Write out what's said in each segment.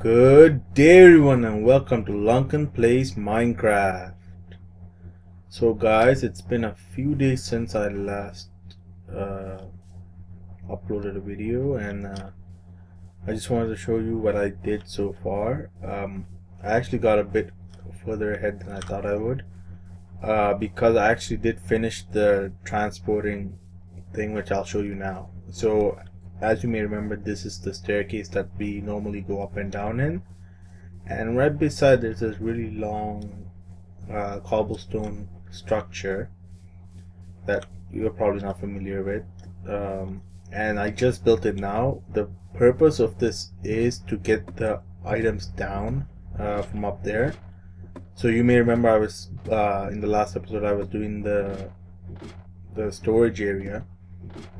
Good day everyone and welcome to LKNPlays Minecraft. So guys, it's been a few days since I last uploaded a video, and I just wanted to show you what I did so far. I actually got a bit further ahead than I thought I would, because I actually did finish the transporting thing, which I'll show you now. So as you may remember, this is the staircase that we normally go up and down in, and right beside there's this really long cobblestone structure that you're probably not familiar with, and I just built it now. The purpose of this is to get the items down from up there. So you may remember I was in the last episode I was doing the storage area,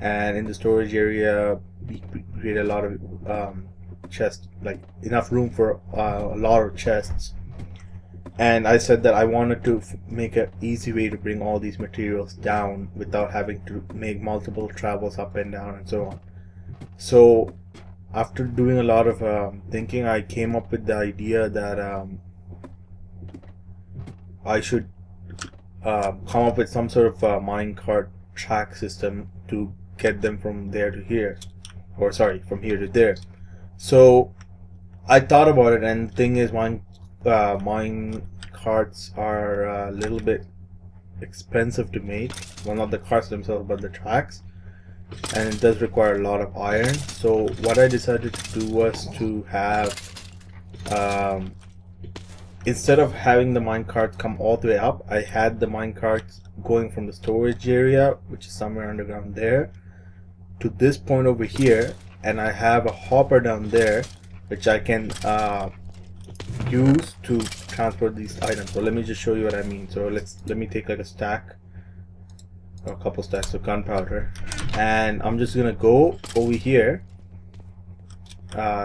and in the storage area we created a lot of chests, like enough room for a lot of chests. And I said that I wanted to make an easy way to bring all these materials down without having to make multiple travels up and down and so on. So after doing a lot of thinking, I came up with the idea that I should come up with some sort of minecart track system to get them from there to here, or sorry, from here to there. So I thought about it, and the thing is, mine carts are a little bit expensive to make. Well, not the carts themselves, but the tracks, and it does require a lot of iron. So what I decided to do was to have instead of having the minecart come all the way up, I had the minecart going from the storage area, which is somewhere underground there, to this point over here, and I have a hopper down there which I can use to transport these items. So let me just show you what I mean. So let me take like a stack or a couple stacks of gunpowder, and I'm just gonna go over here,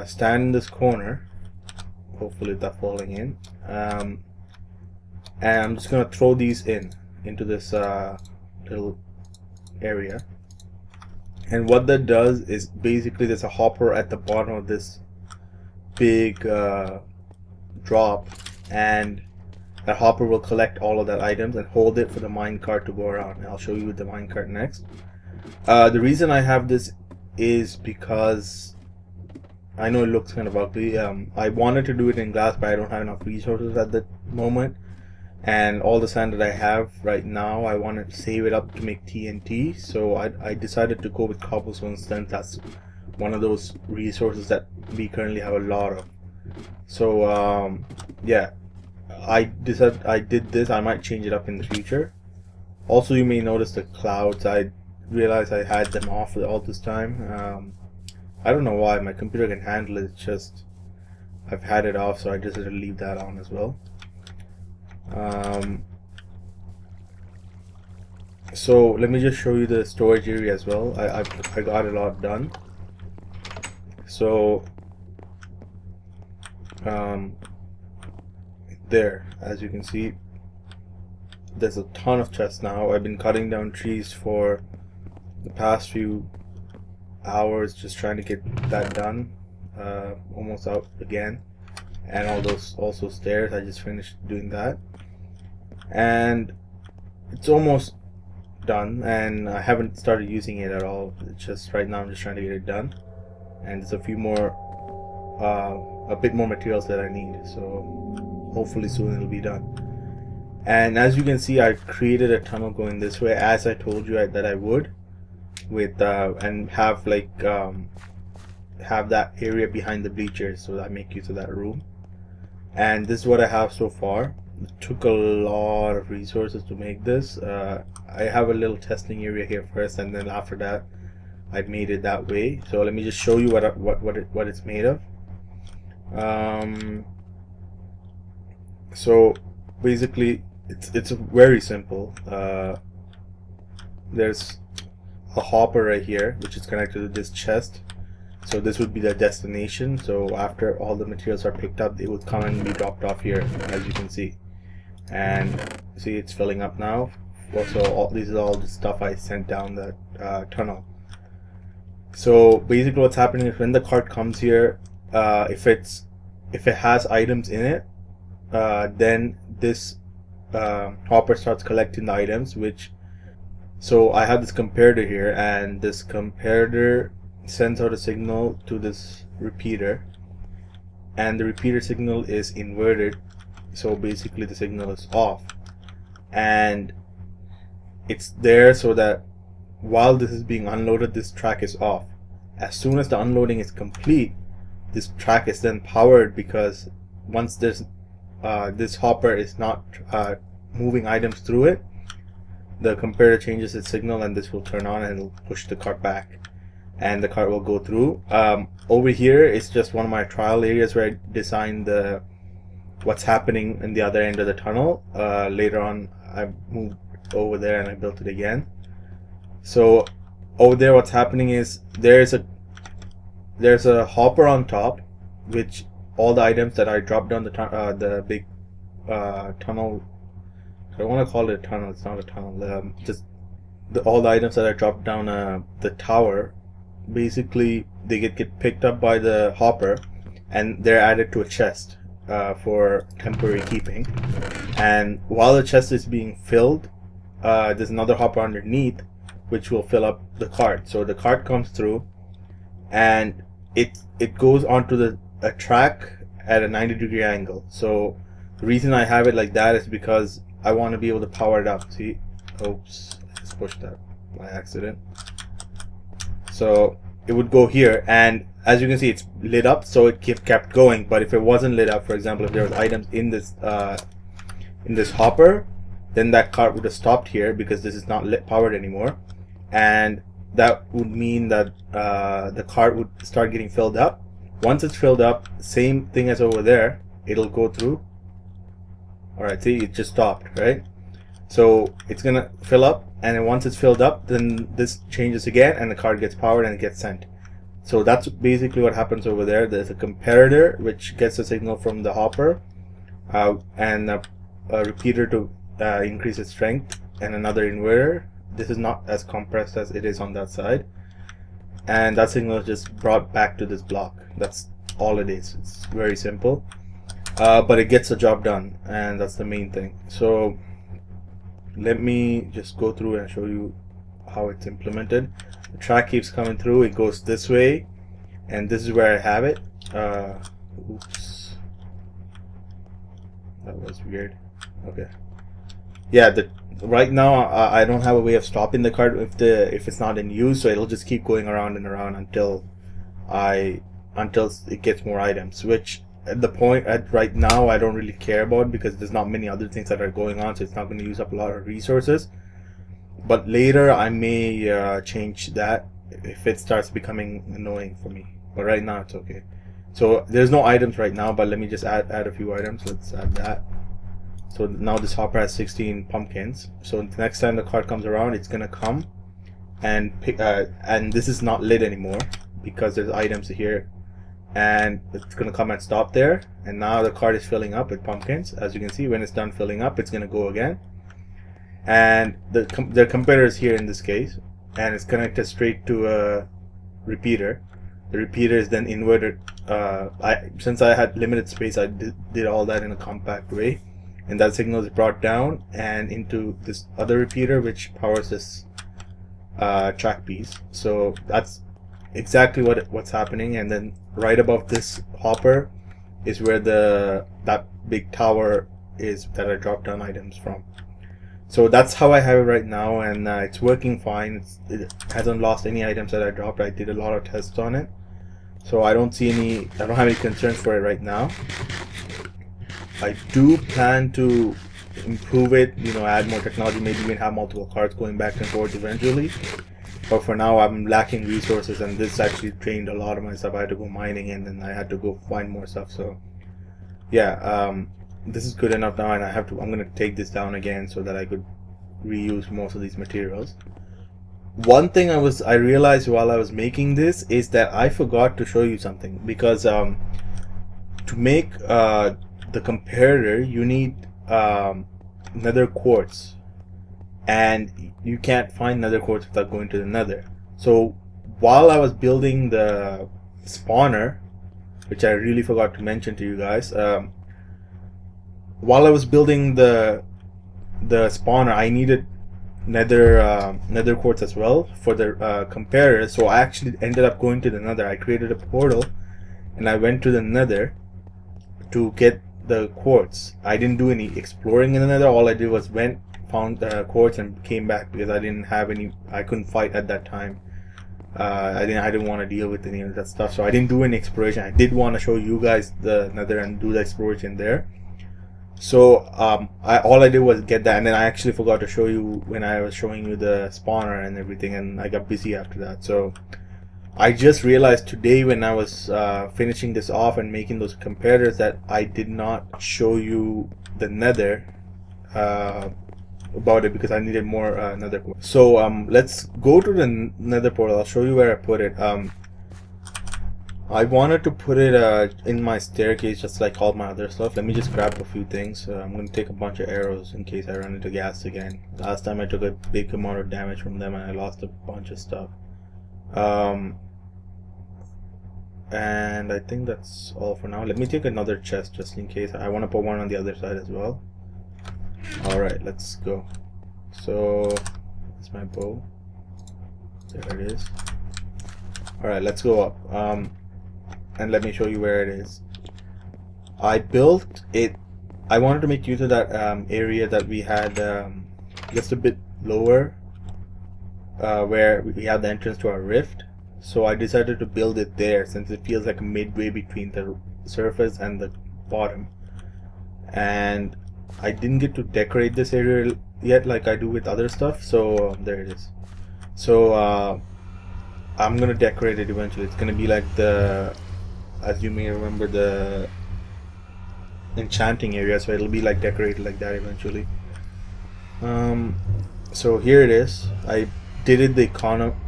stand in this corner, hopefully without falling in, and I'm just gonna throw these into this little area. And what that does is basically there's a hopper at the bottom of this big drop, and that hopper will collect all of that items and hold it for the minecart to go around. And I'll show you with the minecart next. The reason I have this is because I know it looks kind of ugly. I wanted to do it in glass, but I don't have enough resources at the moment, and all the sand that I have right now, I want to save it up to make TNT. So I decided to go with cobblestone, since that's one of those resources that we currently have a lot of. So yeah, I decided I did this. I might change it up in the future. Also, you may notice the clouds. I realized I had them off all this time. I don't know why. My computer can handle it. It's just I've had it off, so I decided to leave that on as well. So let me just show you the storage area as well. I got a lot done. So there, as you can see, there's a ton of chests now. I've been cutting down trees for the past few hours, just trying to get that done. Almost out again, and all those also stairs, I just finished doing that, and it's almost done, and I haven't started using it at all. It's just right now I'm just trying to get it done, and there's a few more a bit more materials that I need, so hopefully soon it'll be done. And as you can see, I created a tunnel going this way, as I told you that I would, with and have like have that area behind the bleachers, so that I make use of that room. And this is what I have so far. It took a lot of resources to make this. I have a little testing area here first, and then after that I made it that way. So let me just show you what it's made of. So basically it's very simple. There's a hopper right here which is connected to this chest. So this would be the destination. So after all the materials are picked up, they would come and be dropped off here, as you can see. And see, it's filling up now. Also, this is all the stuff I sent down the tunnel. So basically what's happening is when the cart comes here, if it's if it has items in it, then this hopper starts collecting the items, which, so I have this comparator here, and this comparator sends out a signal to this repeater, and the repeater signal is inverted, so basically the signal is off, and it's there so that while this is being unloaded, this track is off. As soon as the unloading is complete, this track is then powered, because once this hopper is not moving items through it, the comparator changes its signal, and this will turn on and it'll push the cart back, and the cart will go through. Over here is just one of my trial areas where I designed what's happening in the other end of the tunnel. Later on I moved over there and I built it again. So over there what's happening is there's a hopper on top, which all the items that I dropped down the big tunnel, I don't want to call it a tunnel, it's not a tunnel, just all the items that I dropped down the tower, basically they get picked up by the hopper and they're added to a chest for temporary keeping. And while the chest is being filled, there's another hopper underneath which will fill up the cart. So the cart comes through and it goes onto a track at a 90-degree angle. So the reason I have it like that is because I want to be able to power it up. See, oops, I just pushed that by accident. So it would go here, and as you can see, it's lit up, so it kept going. But if it wasn't lit up, for example, if there was items in this hopper, then that cart would have stopped here because this is not powered anymore, and that would mean that the cart would start getting filled up. Once it's filled up, same thing as over there, it'll go through. Alright, see, it just stopped, right? So it's gonna fill up, and then once it's filled up, then this changes again and the card gets powered and it gets sent. So that's basically what happens over there. There's a comparator which gets a signal from the hopper, and a repeater to increase its strength, and another inverter. This is not as compressed as it is on that side, and that signal is just brought back to this block. That's all it is. It's very simple. But it gets the job done, and that's the main thing. So let me just go through and show you how it's implemented. The track keeps coming through, it goes this way, and this is where I have it. Oops, that was weird. Okay, yeah, right now I don't have a way of stopping the cart if it's not in use, so it'll just keep going around and around until it gets more items, which right now I don't really care about, because there's not many other things that are going on, so it's not going to use up a lot of resources. But later I may change that if it starts becoming annoying for me, but right now it's okay. So there's no items right now, but let me just add a few items. Let's add that. So now this hopper has 16 pumpkins, so the next time the cart comes around, it's gonna come and pick, and this is not lit anymore because there's items here, and it's gonna come and stop there. And now the cart is filling up with pumpkins. As you can see, when it's done filling up, it's gonna go again, and the comparator is here in this case, and it's connected straight to a repeater. The repeater is then inverted. Since I had limited space, I did all that in a compact way, and that signal is brought down and into this other repeater which powers this track piece. So that's exactly what's happening. And then right above this hopper is where that big tower is that I dropped down items from. So that's how I have it right now, and it's working fine. It hasn't lost any items that I dropped. I did a lot of tests on it, so I don't have any concerns for it right now. I do plan to improve it, add more technology, maybe even have multiple cards going back and forth eventually. But for now, I'm lacking resources, and this actually drained a lot of my stuff. I had to go mining, and then I had to go find more stuff. So yeah, this is good enough now, and I'm gonna take this down again so that I could reuse most of these materials. One thing I realized while I was making this is that I forgot to show you something, because to make the comparator, you need nether quartz, and you can't find nether quartz without going to the nether. So while I was building the spawner, which I really forgot to mention to you guys. While I was building the spawner, I needed nether quartz as well for the comparators. So I actually ended up going to the nether. I created a portal and I went to the nether to get the quartz. I didn't do any exploring in the nether. All I did was went, found the quartz, and came back because I didn't have any. I couldn't fight at that time. I didn't want to deal with any of that stuff, so I didn't do any exploration. I did want to show you guys the nether and do the exploration there. So all I did was get that, and then I actually forgot to show you when I was showing you the spawner and everything, and I got busy after that. So I just realized today when I was finishing this off and making those comparators that I did not show you the nether about it because I needed more nether quartz. So let's go to the nether portal. I'll show you where I put it. I wanted to put it in my staircase just like all my other stuff. Let me just grab a few things. I'm going to take a bunch of arrows in case I run into ghast again. Last time I took a big amount of damage from them and I lost a bunch of stuff. And I think that's all for now. Let me take another chest just in case. I want to put one on the other side as well. Alright, let's go. So that's my bow. There it is. Alright, let's go up. And let me show you where it is. I built it. I wanted to make use of that area that we had just a bit lower where we had the entrance to our rift. So I decided to build it there since it feels like a midway between the surface and the bottom. And I didn't get to decorate this area yet like I do with other stuff. So there it is. So I'm gonna decorate it eventually. It's gonna be like the, as you may remember, the enchanting area, so it'll be like decorated like that eventually. So here it is. I did it the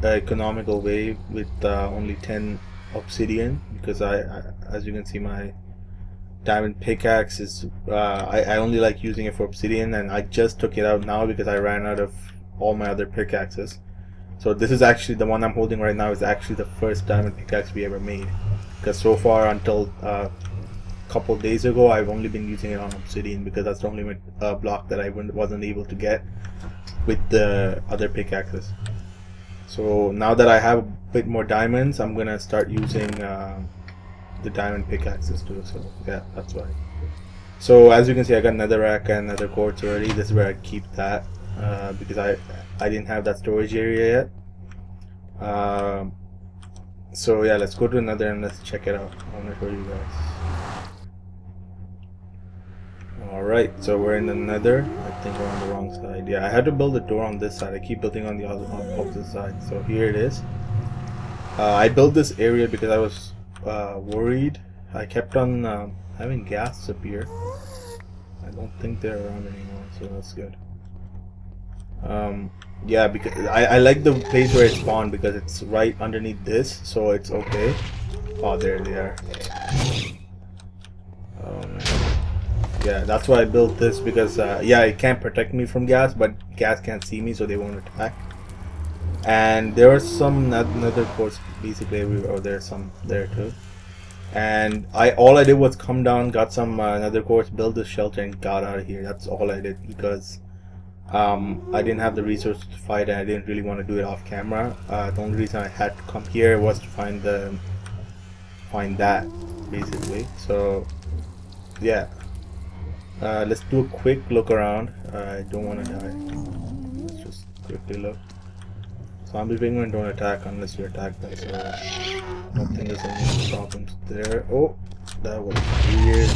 economical way with only 10 obsidian because I as you can see, my diamond pickaxe is I only like using it for obsidian, and I just took it out now because I ran out of all my other pickaxes. So this is actually the one I'm holding right now, is actually the first diamond pickaxe we ever made, because so far until a couple days ago I've only been using it on obsidian because that's the only block that I wasn't able to get with the other pickaxes. So now that I have a bit more diamonds, I'm gonna start using the diamond pickaxes too. So yeah, that's why. So as you can see, I got netherrack and nether quartz already. This is where I keep that because I didn't have that storage area yet. So yeah, let's go to another and let's check it out. I'm gonna show you guys. Alright, so we're in the nether. I think we're on the wrong side. Yeah, I had to build a door on this side. I keep building on the opposite side. So here it is. I built this area because I was worried. I kept on having ghast appear. I don't think they're around anymore, so that's good. Yeah, because I like the place where it spawned because it's right underneath this, so it's okay. Oh, there they are. Yeah, that's why I built this, because yeah, it can't protect me from ghast, but ghast can't see me, so they won't attack. And there are some nether quartz basically everywhere. Oh, there's some there too. And all I did was come down, got some nether quartz, build this shelter, and got out of here. That's all I did because I didn't have the resources to fight, and I didn't really want to do it off camera. The only reason I had to come here was to find that basically. So yeah, let's do a quick look around. I don't want to die. Let's just quickly look. Zombie penguin don't attack unless you attack them, so I don't think there's any problems there. Oh, that was weird.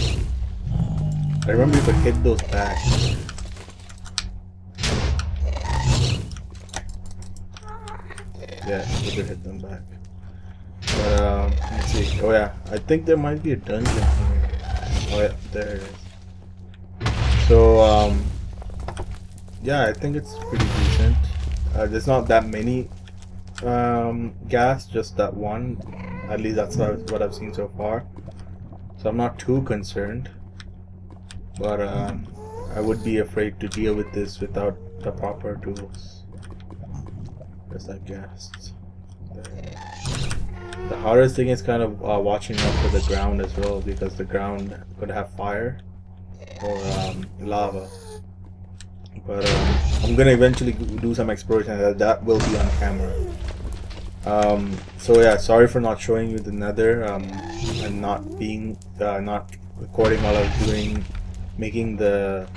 I remember you could hit those back. Yeah, you could hit them back. But let's see. Oh yeah, I think there might be a dungeon here. Oh yeah, there it is. So yeah, I think it's pretty decent. There's not that many ghast, just that one. At least that's what I've seen so far. So I'm not too concerned. But I would be afraid to deal with this without the proper tools. There's that ghast. The hardest thing is kind of watching out for the ground as well, because the ground could have fire or lava. But I'm gonna eventually do some exploration, and that will be on camera. So yeah, sorry for not showing you the Nether and not being not recording while I was making the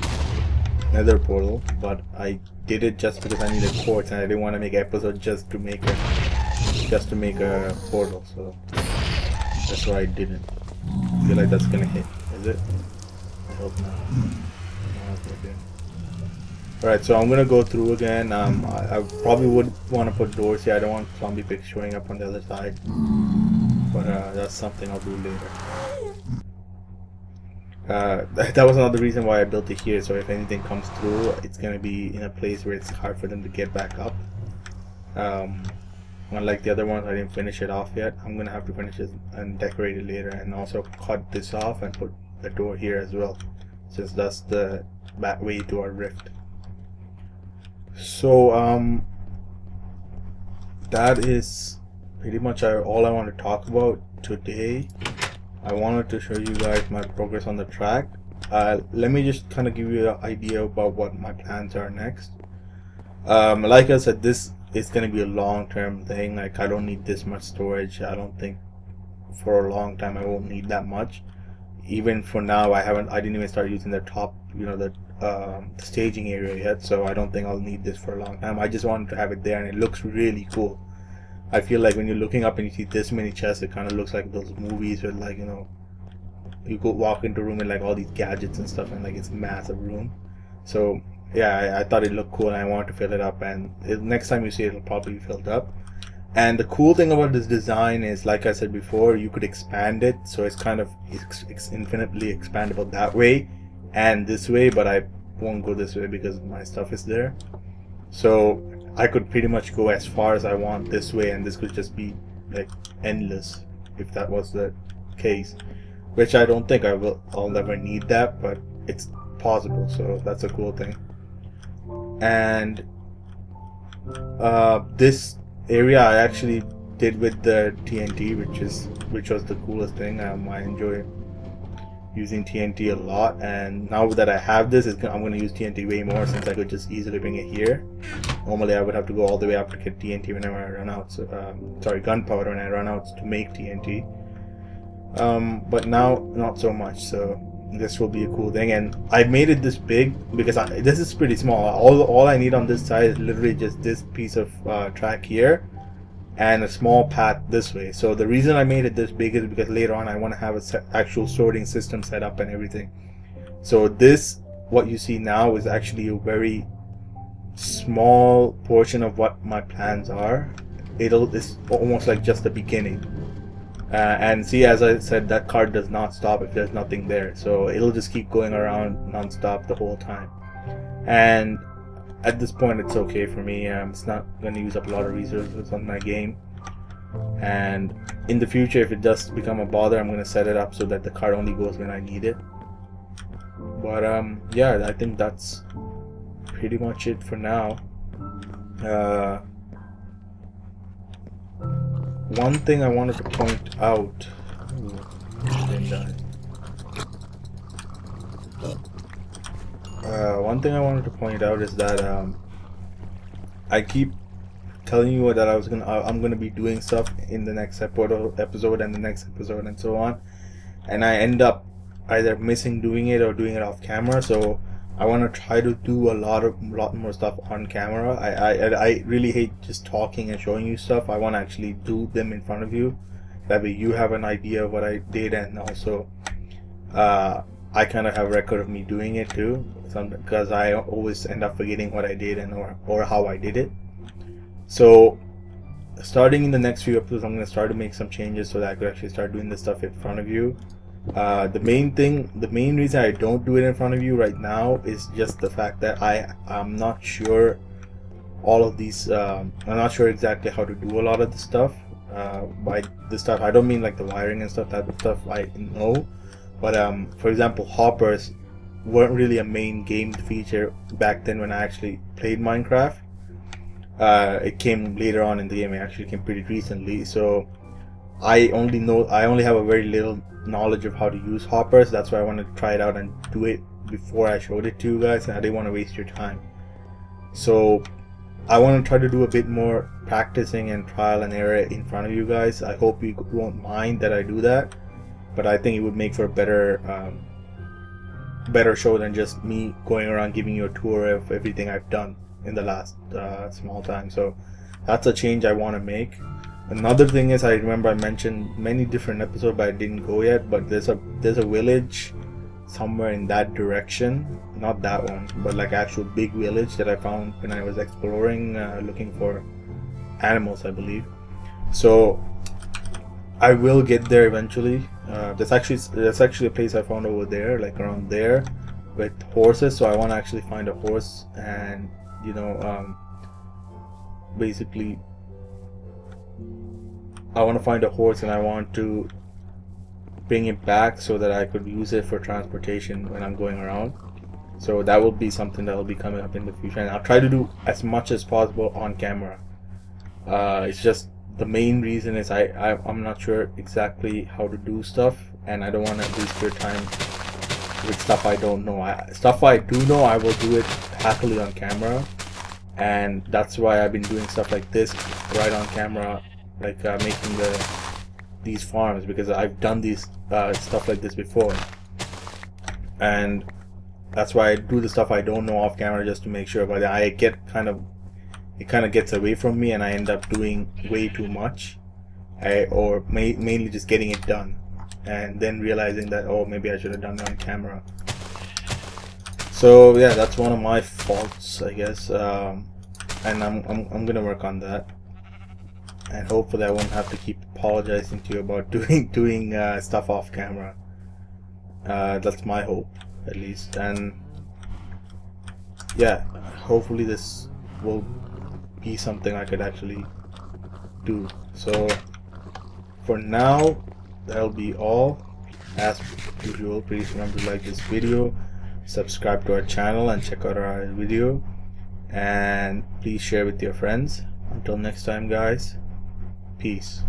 Nether portal, but I did it just because I needed quartz and I didn't want to make an episode just to make a portal. So that's why I didn't. I feel like that's gonna hit. Is it? I hope not. No, okay. Alright, so I'm gonna go through again. I probably would want to put doors here. I don't want zombie pigs showing up on the other side, but that's something I'll do later. That was another reason why I built it here, so if anything comes through, it's gonna be in a place where it's hard for them to get back up. Unlike the other ones, I didn't finish it off yet. I'm gonna have to finish it and decorate it later, and also cut this off and put the door here as well, since that's the back way to our rift. So that is pretty much all I want to talk about today. I wanted to show you guys my progress on the track. Let me just kind of give you an idea about what my plans are next. Like I said, this is going to be a long-term thing. Like, I don't need this much storage. I don't think for a long time I won't need that much. Even for now, I didn't even start using the top, the staging area yet, so I don't think I'll need this for a long time. I just wanted to have it there, and it looks really cool. I feel like when you're looking up and you see this many chests, it kind of looks like those movies where, like, you go walk into a room and like all these gadgets and stuff, and like it's a massive room. So yeah, I thought it looked cool and I wanted to fill it up, and next time you see it, it'll probably be filled up. And the cool thing about this design is, like I said before, you could expand it, so it's kind of infinitely expandable that way and this way, but I won't go this way because my stuff is there. So I could pretty much go as far as I want this way, and this could just be like endless if that was the case, which I don't think I'll ever need that, but it's possible, so that's a cool thing. And this area I actually did with the TNT, which was the coolest thing. I enjoy using TNT a lot, and now that I have this, I'm going to use TNT way more, since I could just easily bring it here. Normally I would have to go all the way up to get TNT whenever I run out, gunpowder when I run out to make TNT. But now not so much, so this will be a cool thing. And I made it this big because this is pretty small. All I need on this side is literally just this piece of track here and a small path this way. So the reason I made it this big is because later on I want to have a actual sorting system set up and everything. So this, what you see now, is actually a very small portion of what my plans are. It's almost like just the beginning. And see, as I said, that card does not stop if there's nothing there, so it'll just keep going around non-stop the whole time. And at this point it's okay for me. It's not going to use up a lot of resources on my game, and in the future, if it does become a bother, I'm going to set it up so that the card only goes when I need it. But yeah, I think that's pretty much it for now. One thing I wanted to point out. One thing I wanted to point out is that I keep telling you that I'm gonna be doing stuff in the next episode and the next episode and so on, and I end up either missing doing it or doing it off camera. So I want to try to do a lot more stuff on camera. I really hate just talking and showing you stuff. I want to actually do them in front of you. That way you have an idea of what I did, and also I kind of have a record of me doing it too, because I always end up forgetting what I did and or how I did it. So starting in the next few episodes, I'm going to start to make some changes so that I could actually start doing this stuff in front of you. The main reason I don't do it in front of you right now is just the fact that I'm not sure all of these. I'm not sure exactly how to do a lot of the stuff. By this stuff, I don't mean like the wiring and stuff. That stuff I know, but for example, hoppers weren't really a main game feature back then when I actually played Minecraft. It came later on in the game. It actually came pretty recently, so I only have a very little knowledge of how to use hoppers. That's why I wanted to try it out and do it before I showed it to you guys, and I didn't want to waste your time. So I want to try to do a bit more practicing and trial and error in front of you guys. I hope you won't mind that I do that, but I think it would make for a better show than just me going around giving you a tour of everything I've done in the last small time. So that's a change I want to make. Another thing is, I remember I mentioned many different episodes, but I didn't go yet. But there's a village somewhere in that direction, not that one, but like actual big village that I found when I was exploring, looking for animals, I believe. So I will get there eventually. There's actually a place I found over there, like around there, with horses. So I want to actually find a horse, and basically I want to find a horse, and I want to bring it back so that I could use it for transportation when I'm going around. So that will be something that will be coming up in the future, and I'll try to do as much as possible on camera. It's just the main reason is I'm not sure exactly how to do stuff, and I don't want to waste your time with stuff I don't know. Stuff I do know, I will do it happily on camera, and that's why I've been doing stuff like this right on camera, like making these farms, because I've done these stuff like this before, and that's why I do the stuff I don't know off camera, just to make sure. But I get it kind of gets away from me, and I end up doing way too much, or mainly just getting it done, and then realizing that, oh, maybe I should have done it on camera. So yeah, that's one of my faults, I guess, and I'm gonna work on that, and hopefully I won't have to keep apologizing to you about doing stuff off camera. That's my hope, at least. And yeah, hopefully this will be something I could actually do. So for now, that'll be all. As usual, please remember to like this video, subscribe to our channel, and check out our video, and please share with your friends. Until next time, guys, peace.